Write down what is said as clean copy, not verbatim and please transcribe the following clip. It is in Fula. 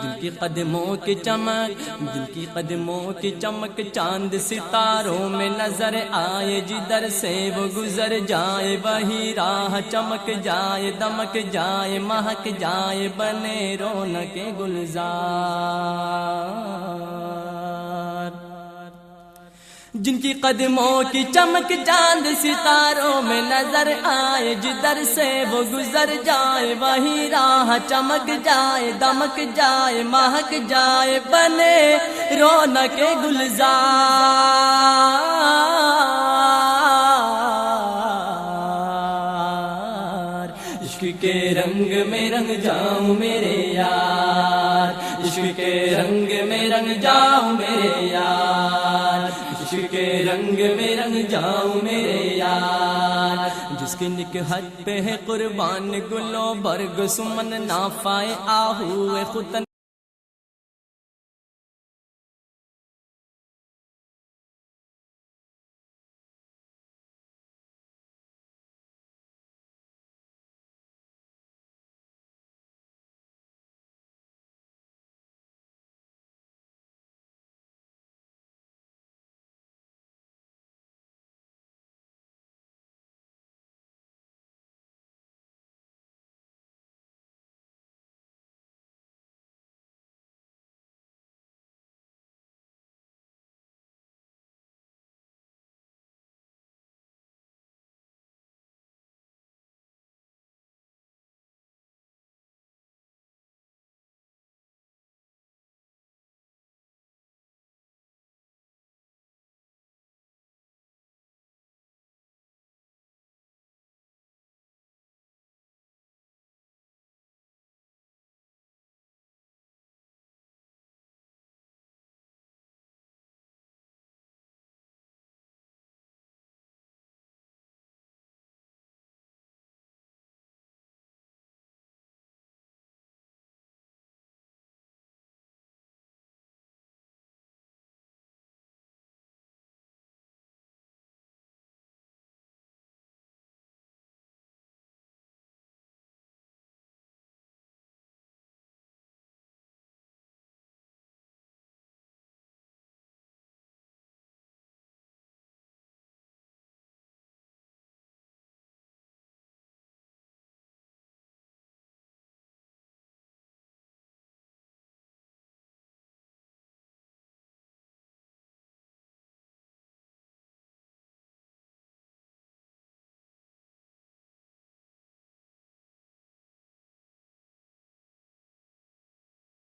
جن کی قدموں کی چمک، جن کی قدموں کی چمک چاند ستاروں میں نظر آئے، جدھر سے وہ گزر جائے وہی راہ چمک جائے، دمک جائے، مہک جائے، بنے رونق گلزار۔ جن کی قدموں کی چمک چاند ستاروں میں نظر آئے، جدھر سے وہ گزر جائے وہی راہ چمک جائے، دمک جائے، مہک جائے، بنے رونق گلزار۔ عشق کے رنگ میں رنگ جاؤں میرے یار، عشق کے رنگ میں رنگ جاؤں میرے یار، عشق کے رنگ میں رنگ جاؤں میرے یار۔ جس کی نکہت پہ ہے قربان گلو برگ سمن نافائے آہو ختن